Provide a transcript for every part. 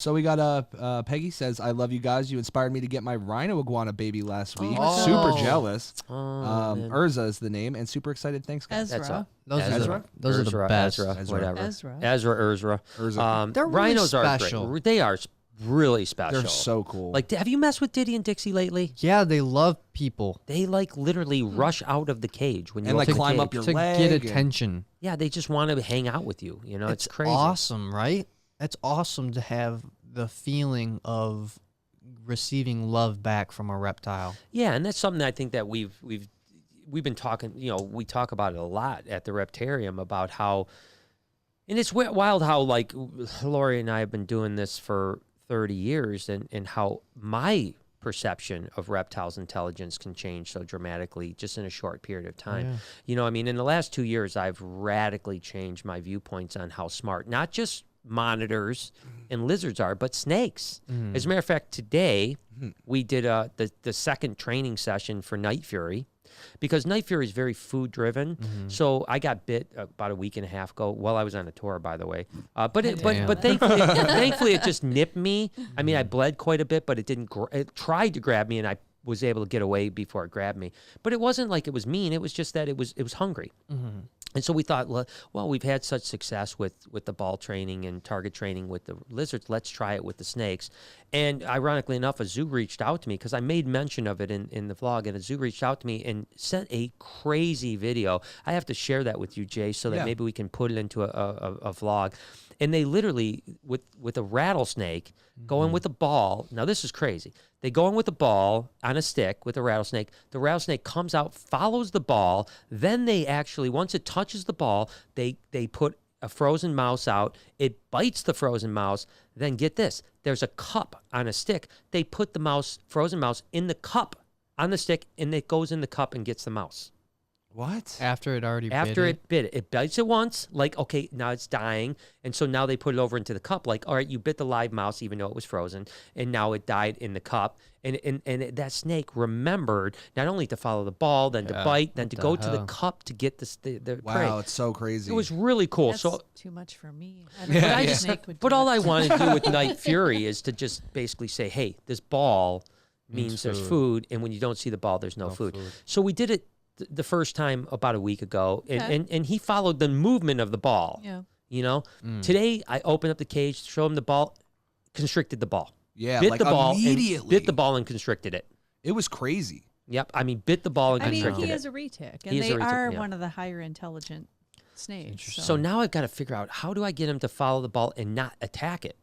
So we got Peggy says, I love you guys. You inspired me to get my rhino iguana baby last week. Oh. Super jealous. Man. Urza is the name, and super excited. Thanks, guys. Ezra. Those Ezra? are the best. Ezra, whatever. Ezra. Urza. They're really Rhinos special. are great. They are really special. They're so cool. Like, have you messed with Diddy and Dixie lately? Yeah, they love people. They like literally rush out of the cage when you And like open the climb up cage. your To leg. get and- attention. Yeah, they just want to hang out with you. You know, it's crazy. Awesome, right? It's awesome to have the feeling of receiving love back from a reptile. Yeah, and that's something I think that we've been talking. You know, we talk about it a lot at the Reptarium about how, and it's wild how like Lori and I have been doing this for 30 years, and how my perception of reptiles' intelligence can change so dramatically just in a short period of time. Yeah. You know, I mean, in the last 2 years, I've radically changed my viewpoints on how smart not just monitors and lizards are, but snakes. As a matter of fact, today we did the second training session for Night Fury, because Night Fury is very food driven. So I got bit about a week and a half ago while I was on a tour, by the way. But thankfully it just nipped me. I mean, I bled quite a bit, but it didn't. It tried to grab me, and I was able to get away before it grabbed me. But it wasn't like it was mean. It was just that it was hungry. And so we thought, well, we've had such success with the ball training and target training with the lizards. Let's try it with the snakes. And ironically enough, a zoo reached out to me because I made mention of it in the vlog. And a zoo reached out to me and sent a crazy video. I have to share that with you, Jay, so that maybe we can put it into a vlog. And they literally, with a rattlesnake, go in with a ball. Now, this is crazy. They go in with a ball on a stick with a rattlesnake. The rattlesnake comes out, follows the ball. Then they actually, once it touches the ball, they put a frozen mouse out. It bites the frozen mouse. Then get this. There's a cup on a stick. They put the frozen mouse in the cup on the stick, and it goes in the cup and gets the mouse. What? After it already After it bit it. It bites it once, like, okay, now it's dying. And so now they put it over into the cup, like, all right, you bit the live mouse even though it was frozen, and now it died in the cup. And that snake remembered not only to follow the ball, then to bite, then to go to the cup to get the prey. Wow, it's so crazy. It was really cool. That's so too much for me. but all I want to do with Night Fury is to just basically say, hey, this ball means there's food, and when you don't see the ball, there's no food. So we did it the first time about a week ago, and he followed the movement of the ball. Yeah. You know, today I opened up the cage, showed him the ball, constricted the ball. Yeah, bit like the ball, immediately. bit the ball and constricted it. It was crazy. Yep, I mean, bit the ball and I mean, constricted he it. is a retic, and He is they a retic, are yeah. one of the higher intelligent snakes. So now I've got to figure out, how do I get him to follow the ball and not attack it?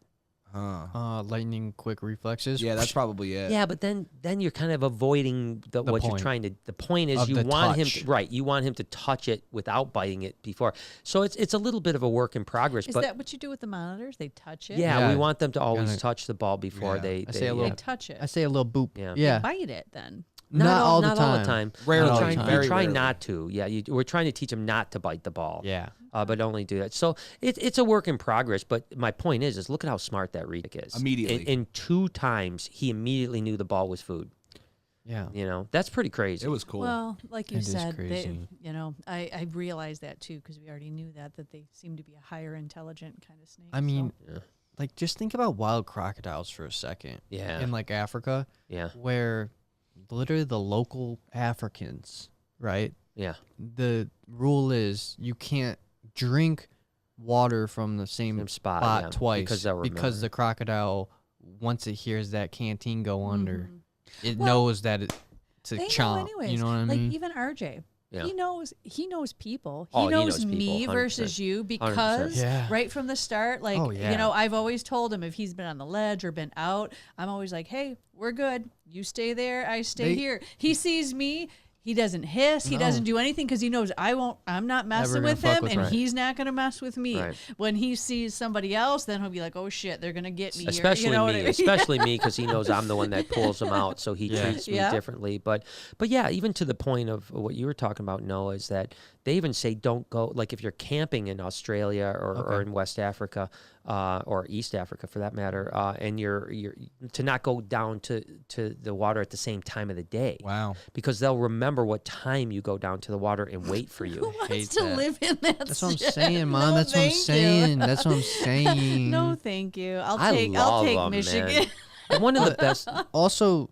Lightning quick reflexes. Yeah, that's probably it. Yeah, but then you're kind of avoiding what you're point. trying to. The point is Of you the want him touch. to, right. You want him to touch it without biting it before. So it's a little bit of a work in progress. Is but that what you do with the monitors? They touch it? yeah, we Yeah. want them to always Gotta- touch the ball before Yeah. they I say a little- They touch it. I say a little boop. Yeah. Yeah. Bite it then. Not all the Not all the time. time. Rarely. We try, Very we try rarely. not to. Yeah, we're trying to teach them not to bite the ball. Yeah. But only do that. So it's a work in progress. But my point is look at how smart that Retic is. Immediately. In 2 times, he immediately knew the ball was food. Yeah. You know, that's pretty crazy. It was cool. Well, like you It is said, they, crazy. you know, I realized that too because we already knew that they seem to be a higher intelligent kind of snake. I mean, Yeah. like, just think about wild crocodiles for a second. Yeah. In, like, Africa, Yeah. where literally the local Africans, right? Yeah. The rule is you can't drink water from the same Same spot, yeah, twice because they'll remember. the crocodile, once it hears that canteen go under, it Well, knows that it's a they know chomp. anyways. You know what I like mean? even RJ. Yeah. He knows people. Oh, He he knows knows me people, versus 100%. you because Yeah. right from the start, like Oh, yeah. you know, I've always told him if he's been on the ledge or been out, I'm always like, hey, we're good. You stay there, I stay here. He sees me. He doesn't hiss. He doesn't do anything because he knows I'm not messing gonna with fuck him, with and right. he's not gonna mess with me. Right. When he sees somebody else, then he'll be like, "Oh shit, they're gonna get me." Especially you know what me, I mean? especially me, because he knows I'm the one that pulls him out, so he treats me Yeah. differently. But yeah, even to the point of what you were talking about, Noah, is that they even say don't go. Like if you're camping in Australia or in West Africa, or East Africa for that matter, and you're to not go down to the water at the same time of the day. Wow. Because they'll remember what time you go down to the water and wait for Who you. wants hate to that. live in that? That's what I'm shit? saying, Mom. No, That's what I'm thank you. saying. That's what I'm saying. No, thank you. I'll I take love 'em, Michigan. man. And one of the best. Also,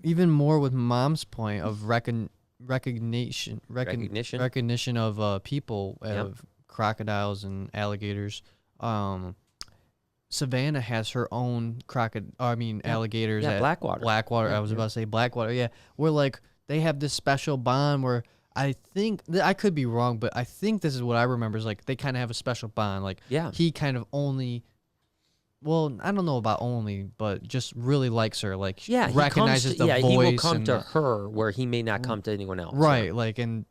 even more with Mom's point of recognition of people, of crocodiles and alligators. Savannah has her own alligators. Yeah, at Blackwater. Blackwater. I was about to say Blackwater. Yeah, where like they have this special bond where I think I could be wrong, but I think this is what I remember is like they kind of have a special bond. Like he kind of only. Well, I don't know about only, but just really likes her. Like recognizes the voice. He will come to her where he may not come to anyone else. Right, like and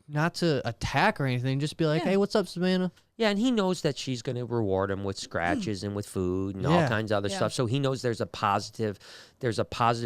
not to attack or anything, just be like, "Hey, what's up, Savannah?" Yeah, and he knows that she's going to reward him with scratches and with food and all kinds of other stuff. So he knows there's a positive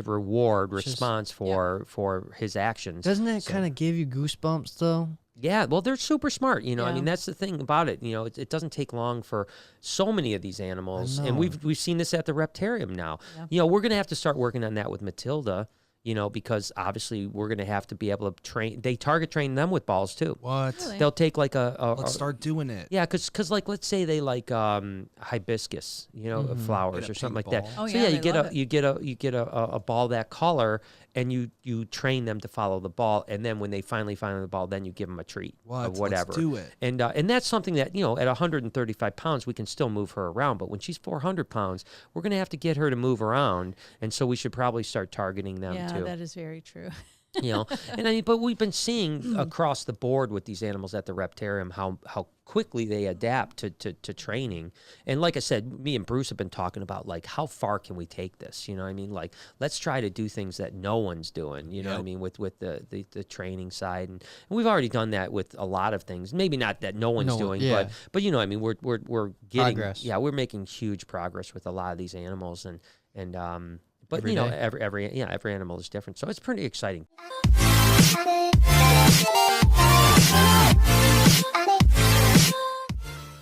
reward response for his actions. Doesn't that kind of give you goosebumps though? Yeah, well, they're super smart. You know, I mean, that's the thing about it. You know, it doesn't take long for so many of these animals, and we've seen this at the Reptarium now. Yeah. You know, we're going to have to start working on that with Matilda. You know, because obviously we're going to have to be able to train. They target train them with balls too. What? Really? They'll take like Let's start doing it. Yeah, because like let's say they like hibiscus, you know, flowers or something like that. Oh, so yeah, you get a ball that color, and you train them to follow the ball, and then when they finally find the ball, then you give them a treat or whatever. Let's do it. And that's something that, you know, at 135 pounds we can still move her around, but when she's 400 pounds, we're gonna have to get her to move around, and so we should probably start targeting them too. Yeah, that is very true. You know, and I mean, but we've been seeing across the board with these animals at the Reptarium how quickly they adapt to training. And like I said, me and Bruce have been talking about like how far can we take this? You know what I mean? Like let's try to do things that no one's doing, you know what I mean, with the training side. And we've already done that with a lot of things. Maybe not that no one's doing, but you know what I mean, we're getting progress. Yeah, we're making huge progress with a lot of these animals and but Every you know, day. every animal is different, so it's pretty exciting.